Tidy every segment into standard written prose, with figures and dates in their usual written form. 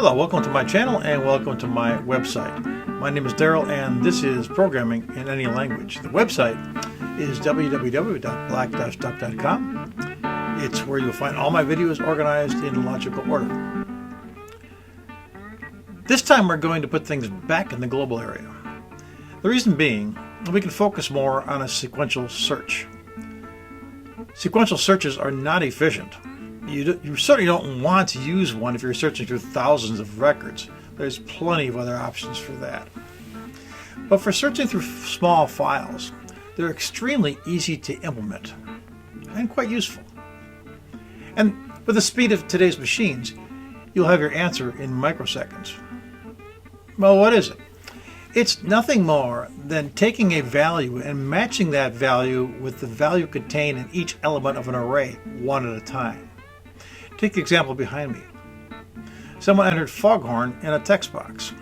Hello, welcome to my channel and welcome to my website. My name is Daryl and this is Programming in Any Language. The website is www.black-duck.com. It's where you'll find all my videos organized in logical order. This time we're going to put things back in the global area. The reason being, we can focus more on a sequential search. Sequential searches are not efficient. You certainly don't want to use one if you're searching through thousands of records. There's plenty of other options for that. But for searching through small files, they're extremely easy to implement and quite useful. And with the speed of today's machines, you'll have your answer in microseconds. Well, what is it? It's nothing more than taking a value and matching that value with the value contained in each element of an array, one at a time. Take the example behind me. Someone entered foghorn in a text box.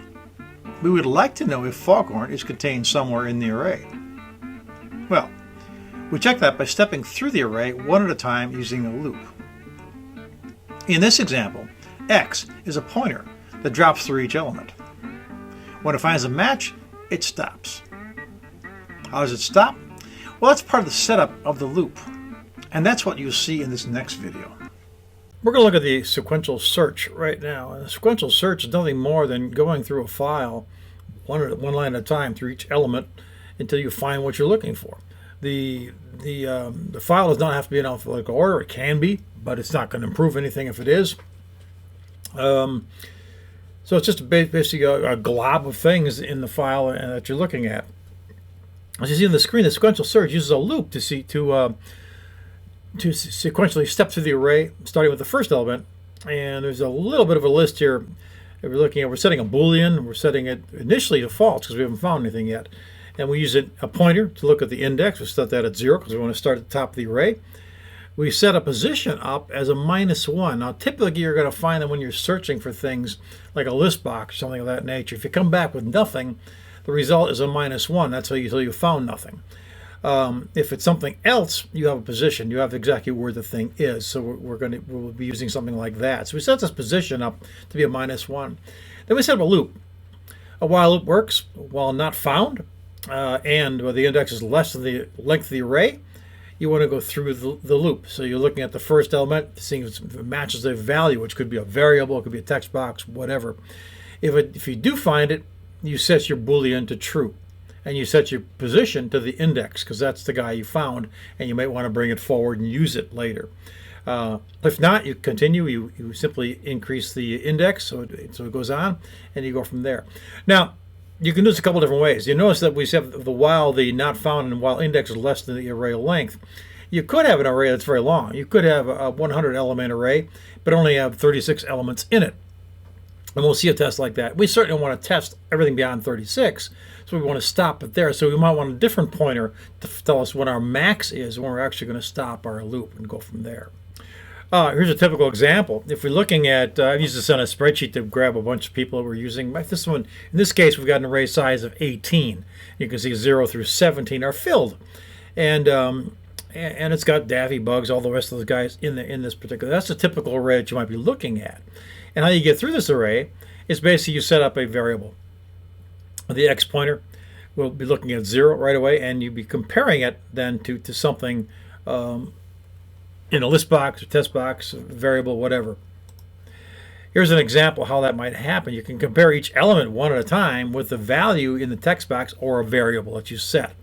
We would like to know if foghorn is contained somewhere in the array. Well, we check that by stepping through the array one at a time using a loop. In this example, X is a pointer that drops through each element. When it finds a match, it stops. How does it stop? Well, that's part of the setup of the loop. And that's what you'll see in this next video. We're going to look at the sequential search right now. And the sequential search is nothing more than going through a file one line at a time through each element until you find what you're looking for. The file does not have to be in alphabetical order. It can be, but it's not going to improve anything if it is. So it's just basically a glob of things in the file that you're looking at. As you see on the screen, the sequential search uses a loop to sequentially step through the array, starting with the first element. And there's a little bit of a list here that we're looking at. We're setting a Boolean. We're setting it initially to false because we haven't found anything yet. And we use a pointer to look at the index. We set that at 0 because we want to start at the top of the array. We set a position up as a -1. Now, typically, you're going to find that when you're searching for things like a list box or something of that nature, if you come back with nothing, the result is a -1. That's how you found nothing. If it's something else, you have a position. You have exactly where the thing is. So we'll be using something like that. So we set this position up to be a -1. Then we set up a loop. A while loop works while not found, and where the index is less than the length of the array. You want to go through the loop. So you're looking at the first element, seeing if it matches the value, which could be a variable, it could be a text box, whatever. If you do find it, you set your Boolean to true. And you set your position to the index because that's the guy you found, and you might want to bring it forward and use it later. If not, you continue. You simply increase the index so it goes on, and you go from there. Now, you can do this a couple different ways. You notice that we have the while the not found and while index is less than the array length. You could have an array that's very long. You could have a 100 element array, but only have 36 elements in it. And we'll see a test like that. We certainly want to test everything beyond 36, so we want to stop it there. So we might want a different pointer to tell us what our max is when we're actually going to stop our loop and go from there. Here's a typical example. If we're looking at, I've used this on a spreadsheet to grab a bunch of people that we're using. This one, in this case, we've got an array size of 18. You can see 0 through 17 are filled, and it's got Daffy, Bugs, all the rest of those guys in this particular. That's a typical array that you might be looking at. And how you get through this array is basically you set up a variable. The X pointer will be looking at 0 right away, and you'll be comparing it then to something in a list box or test box, variable, whatever. Here's an example how that might happen. You can compare each element one at a time with the value in the text box or a variable that you set.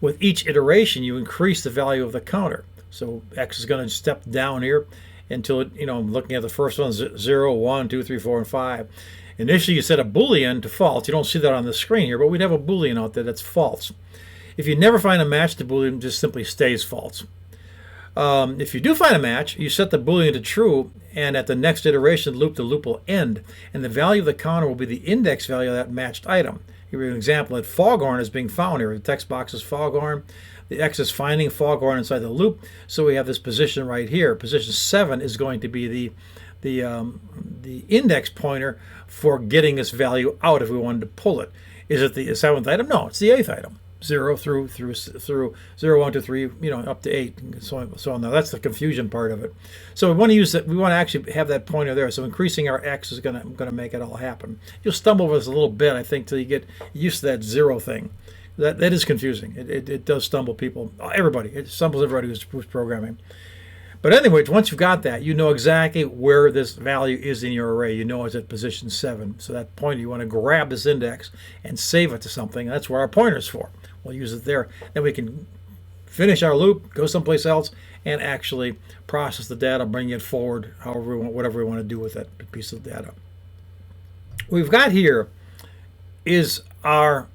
With each iteration, you increase the value of the counter. So X is going to step down here until it, looking at the first one, 0, 1, 2, 3, 4, and 5. Initially, you set a Boolean to false. You don't see that on the screen here, but we'd have a Boolean out there that's false. If you never find a match, the Boolean just simply stays false. If you do find a match, you set the Boolean to true, and at the next iteration loop, the loop will end, and the value of the counter will be the index value of that matched item. Here's an example that foghorn is being found here. The text box is foghorn. The X is finding foghorn inside the loop, so we have this position right here. Position 7 is going to be the index pointer for getting this value out if we wanted to pull it. Is it the 7th item? No, it's the 8th item. 0 through 0, 1 to 3, up to 8, and so on. Now that's the confusion part of it. So we want to use that. We want to actually have that pointer there. So increasing our x is going to make it all happen. You'll stumble with this a little bit, I think, till you get used to that 0 thing. That is confusing. It does stumble people. Everybody. It stumbles everybody who's programming. But anyway, once you've got that, you know exactly where this value is in your array. You know it's at position 7. So that pointer, you want to grab this index and save it to something. That's where our pointer's for. We'll use it there. Then we can finish our loop, go someplace else, and actually process the data, bring it forward, however we want, whatever we want to do with that piece of data. What we've got here is our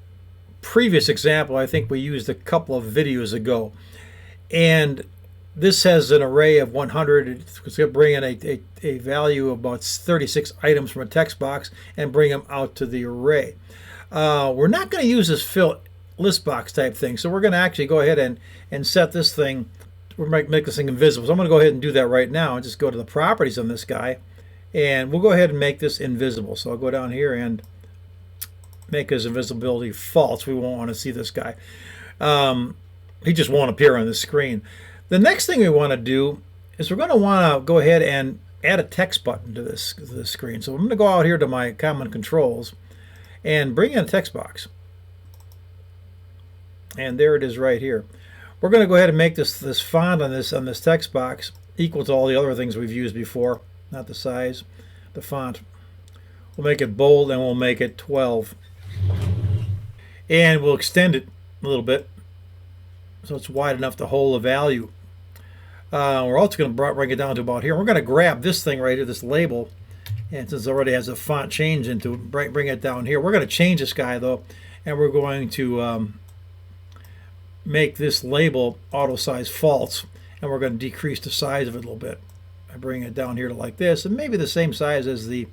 previous example. I think we used a couple of videos ago. And this has an array of 100. It's going to bring in a value of about 36 items from a text box and bring them out to the array. We're not going to use this fill list box type thing, so we're going to actually go ahead and set this thing. We're going to make this thing invisible. So I'm going to go ahead and do that right now and just go to the properties on this guy, and we'll go ahead and make this invisible. So I'll go down here and make his invisibility false. We won't want to see this guy. He just won't appear on the screen. The next thing we want to do is we're going to want to go ahead and add a text button to this screen. So I'm going to go out here to my common controls and bring in a text box. And there it is right here. We're going to go ahead and make this font on this text box equal to all the other things we've used before. Not the size, the font. We'll make it bold and we'll make it 12. And we'll extend it a little bit so it's wide enough to hold the value. We're also going to bring it down to about here. We're going to grab this thing right here, this label, and since it already has a font change into it, bring it down here. We're going to change this guy though, and we're going to make this label auto size false, and we're going to decrease the size of it a little bit. I bring it down here to like this, and maybe the same size as the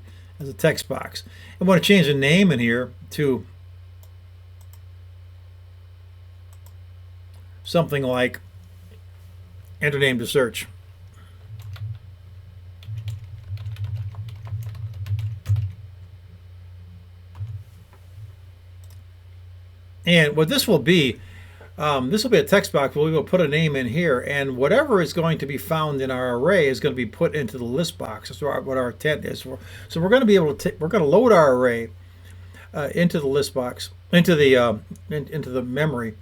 text box. I want to change the name in here to something like enter name to search. And what this will be a text box where we will put a name in here, and whatever is going to be found in our array is going to be put into the list box. That's what our intent is. So we're going to be able to we're going to load our array into the list box, into the memory,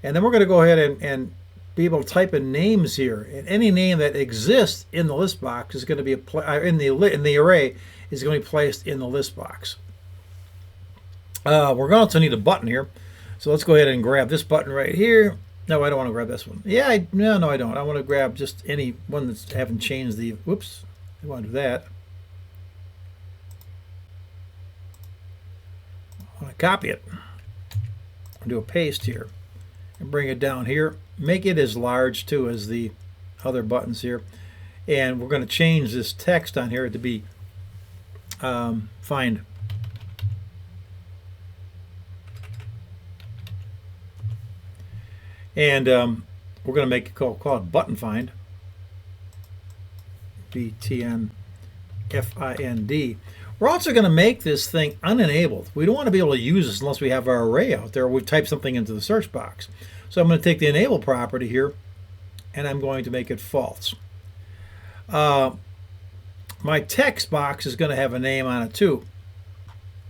and then we're going to go ahead and be able to type in names here, and any name that exists in the list box is going to be in the array is going to be placed in the list box. We're going to also need a button here. So let's go ahead and grab this button right here. No, I don't want to grab this one. Yeah, no, I don't. I want to grab just any one that's haven't changed the, whoops, I want to do that. I want to copy it. I'll do a paste here and bring it down here. Make it as large too as the other buttons here. And we're going to change this text on here to be find. And we're going to make it call it button find. BTN FIND. We're also going to make this thing unenabled. We don't want to be able to use this unless we have our array out there or we've typed something into the search box. So I'm going to take the enable property here and I'm going to make it false. My text box is going to have a name on it too.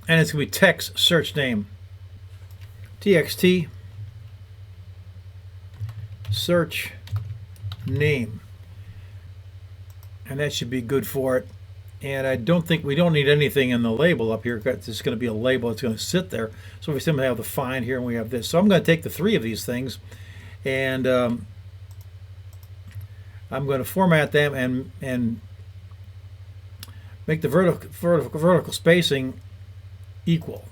And it's going to be text search name. TXT search name, and that should be good for it. And I don't think we don't need anything in the label up here. It's just going to be a label. It's going to sit there. So we simply have the find here, and we have this. So I'm going to take the three of these things, and I'm going to format them and make the vertical spacing equal.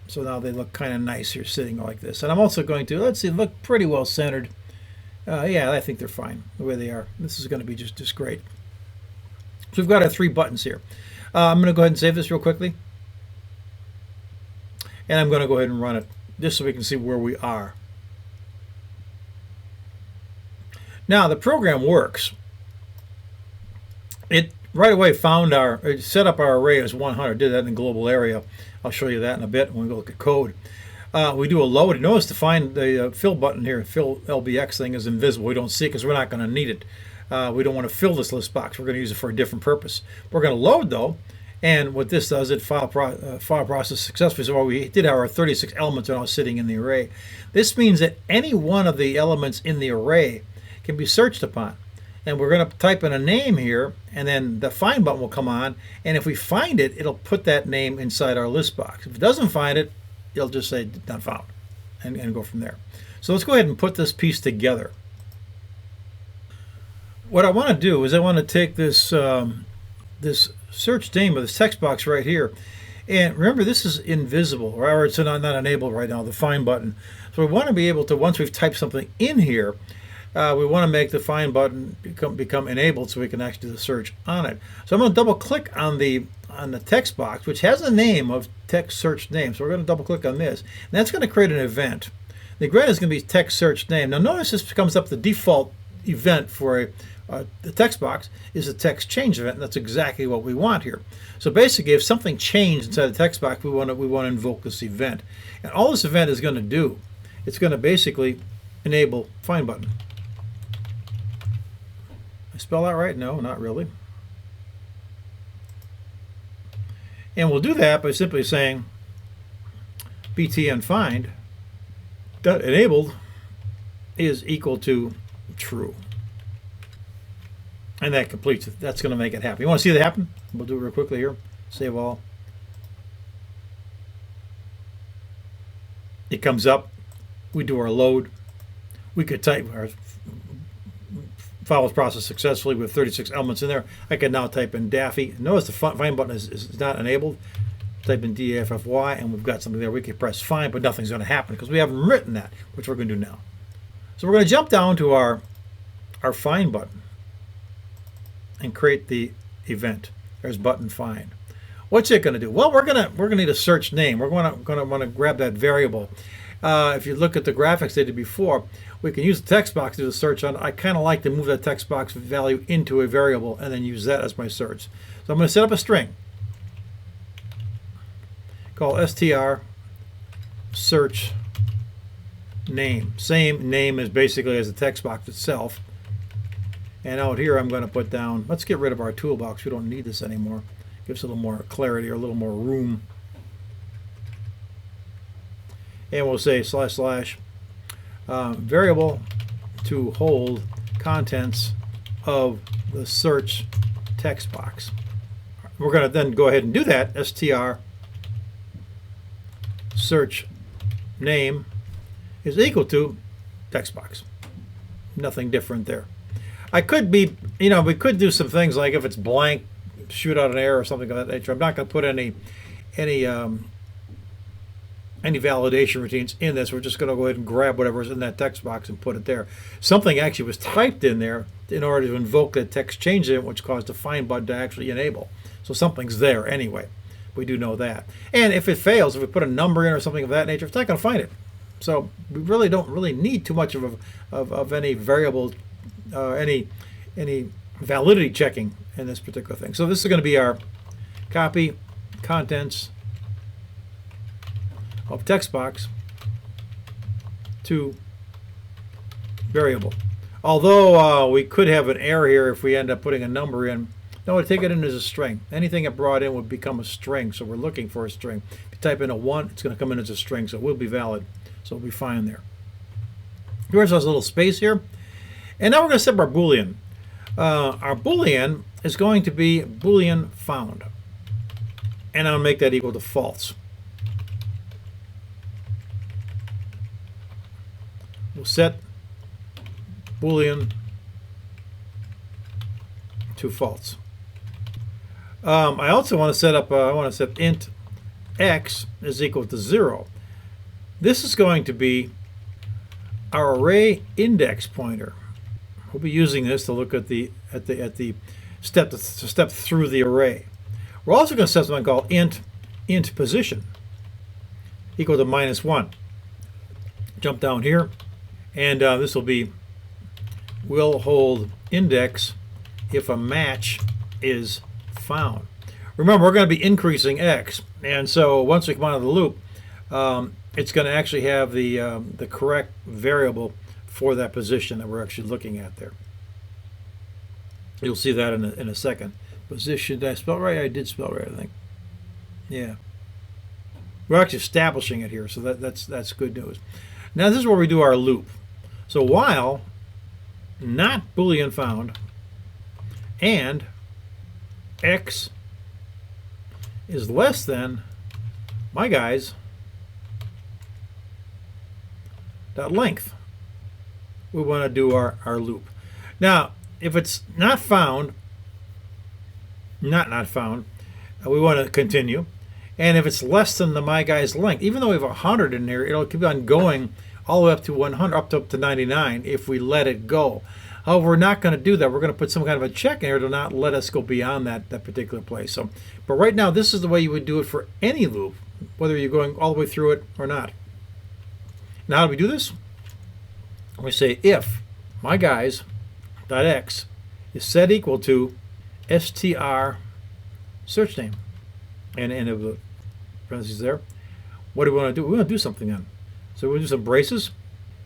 So now they look kind of nice here, sitting like this. And I'm also going to, let's see, look pretty well centered. Yeah, I think they're fine the way they are. This is going to be just great. So we've got our three buttons here. I'm going to go ahead and save this real quickly. And I'm going to go ahead and run it just so we can see where we are. Now the program works. It right away found it set up our array as 100. Did that in the global area. I'll show you that in a bit when we look at code. We do a load. Notice to find the fill button here, fill LBX thing is invisible. We don't see it because we're not going to need it. We don't want to fill this list box. We're going to use it for a different purpose. We're going to load though, and what this does, it file process successfully. So we did our 36 elements are now sitting in the array. This means that any one of the elements in the array can be searched upon. And we're going to type in a name here, and then the find button will come on, and if we find it, it'll put that name inside our list box. If it doesn't find it, it'll just say not found, and go from there. So let's go ahead and put this piece together. What I want to do is I want to take this this search name of this text box right here, and remember this is invisible, or it's not enabled right now, the find button. So we want to be able to, once we've typed something in here, we want to make the find button become enabled so we can actually do the search on it. So I'm going to double click on the text box, which has a name of text search name. So we're going to double click on this, and that's going to create an event. The event is going to be text search name. Now notice this comes up, the default event for the text box is a text change event, and that's exactly what we want here. So basically, if something changed inside the text box, we want to invoke this event. And all this event is going to do, it's going to basically enable find button. Spell that right? No, not really. And we'll do that by simply saying btn find dot enabled is equal to true. And that completes it. That's going to make it happen. You want to see that happen? We'll do it real quickly here. Save all. It comes up. We do our load. We could type our file was processed successfully with 36 elements in there. I can now type in Daffy. Notice the find button is not enabled. Type in DAFFY, and we've got something there. We can press find, but nothing's going to happen because we haven't written that, which we're going to do now. So we're going to jump down to our find button and create the event. There's button find. What's it going to do? Well, we're going to need a search name. We're going to want to grab that variable. If you look at the graphics they did before, we can use the text box to do the search on. I kind of like to move that text box value into a variable and then use that as my search. So I'm going to set up a string. Call str search name. Same name as basically as the text box itself. And out here I'm going to put down, let's get rid of our toolbox. We don't need this anymore. Gives a little more clarity or a little more room. And we'll say / variable to hold contents of the search text box. We're going to then go ahead and do that. str search name is equal to text box. Nothing different there. I could be, we could do some things like if it's blank, shoot out an error or something of that nature. I'm not going to put any validation routines in this. We're just going to go ahead and grab whatever's in that text box and put it there. Something actually was typed in there in order to invoke that text change event, which caused the find button to actually enable. So something's there anyway. We do know that. And if it fails, if we put a number in or something of that nature, it's not going to find it. So we really don't need too much of any variable, any validity checking in this particular thing. So this is going to be our copy contents of text box to variable. Although we could have an error here if we end up putting a number in. No, we take it in as a string. Anything it brought in would become a string, so we're looking for a string. If you type in a 1, it's going to come in as a string, so it will be valid. So we'll be fine there. Here's us a little space here. And now we're going to set up our Boolean. Our Boolean is going to be Boolean found. And I'll make that equal to false. We'll set Boolean to false. I also want to set up, I want to set int x is equal to 0. This is going to be our array index pointer. We'll be using this to look at the step through the array. We're also going to set something called int position equal to -1. Jump down here, and this will be will hold index if a match is found. Remember, we're going to be increasing x, and so once we come out of the loop, it's going to actually have the correct variable for that position that we're actually looking at there. You'll see that in a second. Position, did I spell it right? I did spell it right, I think. Yeah. We're actually establishing it here, so that's good news. Now this is where we do our loop. So while not Boolean found and x is less than my guys dot length, we want to do our loop. Now if it's not found, not found, we want to continue. And if it's less than the my guy's length, even though we have 100 in there, it'll keep on going all the way up to 100, up to 99 if we let it go. However, we're not going to do that. We're going to put some kind of a check in here to not let us go beyond that particular place. So, but right now, this is the way you would do it for any loop, whether you're going all the way through it or not. Now, how do we do this? We say if my guys dot x is set equal to str search name, and end of the parentheses there. What do we want to do? We want to do something then. So we'll do some braces.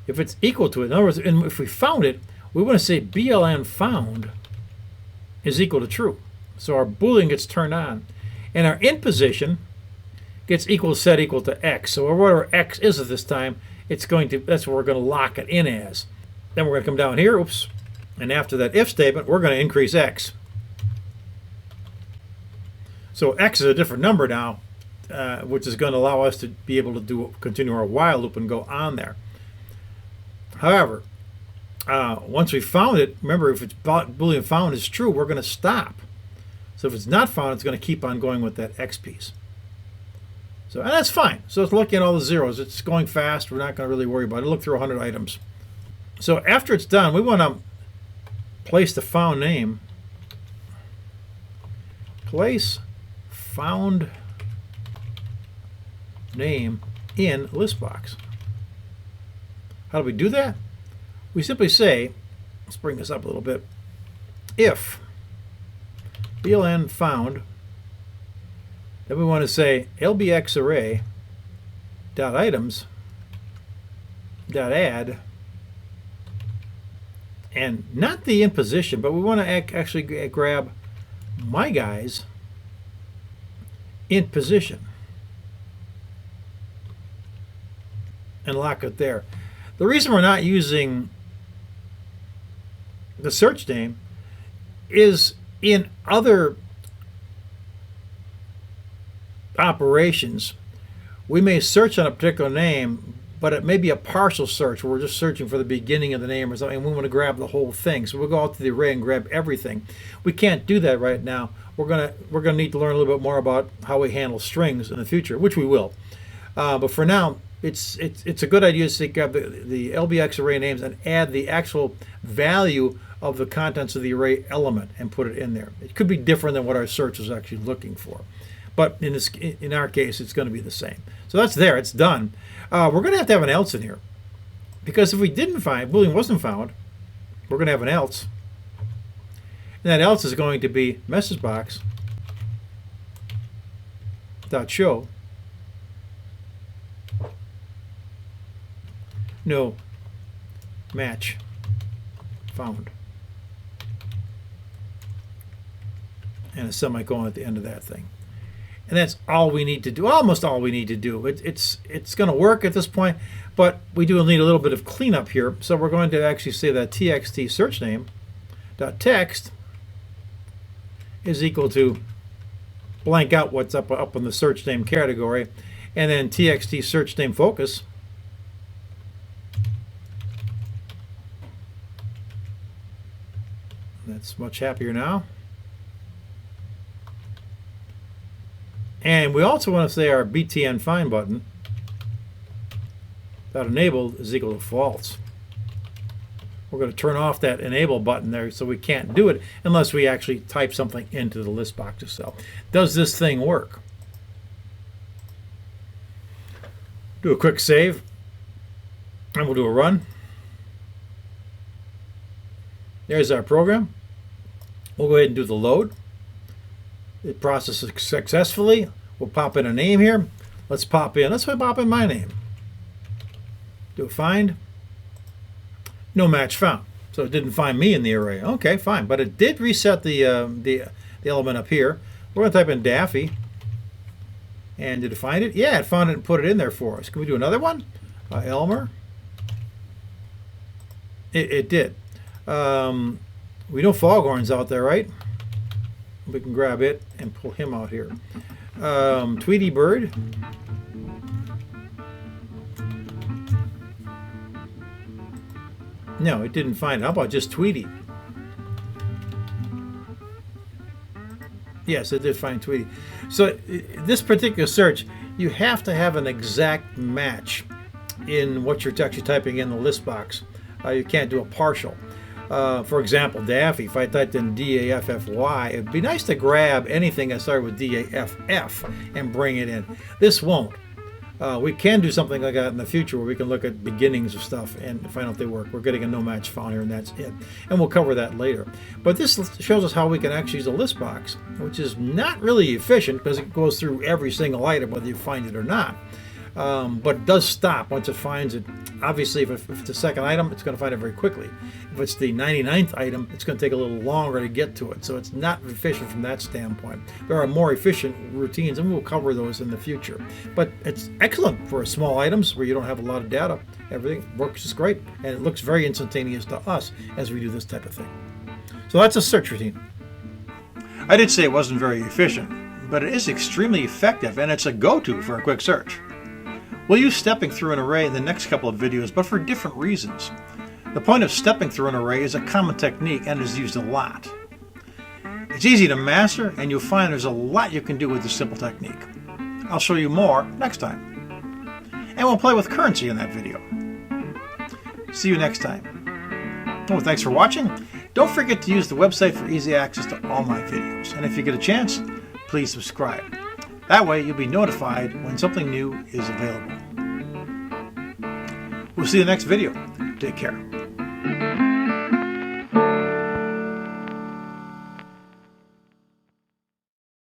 If it's equal to it, in other words, and if we found it, we want to say BLN found is equal to true. So our Boolean gets turned on. And our in position gets set equal to x. So whatever x is at this time, it's going to, that's what we're going to lock it in as. Then we're going to come down here, oops, and after that if statement, we're going to increase x. So x is a different number now, which is going to allow us to be able to continue our while loop and go on there. However, once we found it, remember if it's Boolean found is true, we're going to stop. So if it's not found, it's going to keep on going with that x piece. So and that's fine. So it's looking at all the zeros. It's going fast. We're not going to really worry about it. Look through 100 items. So after it's done, we want to place the found name. Place found name in list box. How do we do that? We simply say, let's bring this up a little bit, if BLN found, then we want to say LBX array dot items dot add, and not the in position, but we want to actually grab my guys in position and lock it there. The reason we're not using the search name is in other operations we may search on a particular name, but it may be a partial search where we're just searching for the beginning of the name or something and we want to grab the whole thing. So we'll go out to the array and grab everything. We can't do that right now. We're gonna need to learn a little bit more about how we handle strings in the future, which we will. But for now, it's a good idea to grab the LBX array names and add the actual value of the contents of the array element and put it in there. It could be different than what our search is actually looking for, but in our case, it's going to be the same. So that's there. It's done. We're going to have an else in here, because if we didn't find Boolean wasn't found, we're going to have an else, and that else is going to be message box dot show no match found, and a semicolon at the end of that thing. And that's all we need to do, almost all we need to do. It's going to work at this point, but we do need a little bit of cleanup here. So we're going to actually say that txt search name dot text is equal to blank out what's up in the search name category, and then txt search name focus that's much happier now. And we also want to say our btn find button dot enabled is equal to false. We're going to turn off that enable button there, so we can't do it unless we actually type something into the list box itself. Does this thing work? Do a quick save, and we'll do a run. There's our program. We'll go ahead and do the load. It processes successfully. We'll pop in a name here. Let's pop in my name. Do a find. No match found. So it didn't find me in the array. Okay, fine. But it did reset the element up here. We're going to type in Daffy. And did it find it? Yeah, it found it and put it in there for us. Can we do another one? Elmer. It did. We know Foghorn's out there, right? We can grab it and pull him out here. Tweety Bird. No, it didn't find it. How about just Tweety? Yes, it did find Tweety. So this particular search, you have to have an exact match in what you're actually typing in the list box. You can't do a partial. For example, Daffy, if I typed in D-A-F-F-Y, it'd be nice to grab anything that started with D-A-F-F and bring it in. This won't. We can do something like that in the future where we can look at beginnings of stuff and find out if they work. We're getting a no match found here, and that's it. And we'll cover that later. But this shows us how we can actually use a list box, which is not really efficient because it goes through every single item, whether you find it or not. But it does stop once it finds it. Obviously, if it's the second item, it's going to find it very quickly. If it's the 99th item, it's going to take a little longer to get to it. So it's not efficient from that standpoint. There are more efficient routines, and we'll cover those in the future. But it's excellent for small items where you don't have a lot of data. Everything works just great, and it looks very instantaneous to us as we do this type of thing. So that's a search routine. I did say it wasn't very efficient, but it is extremely effective, and it's a go-to for a quick search. We'll use stepping through an array in the next couple of videos, but for different reasons. The point of stepping through an array is a common technique and is used a lot. It's easy to master, and you'll find there's a lot you can do with this simple technique. I'll show you more next time. And we'll play with currency in that video. See you next time. Oh, thanks for watching. Don't forget to use the website for easy access to all my videos. And if you get a chance, please subscribe. That way you'll be notified when something new is available. We'll see you in the next video. Take care.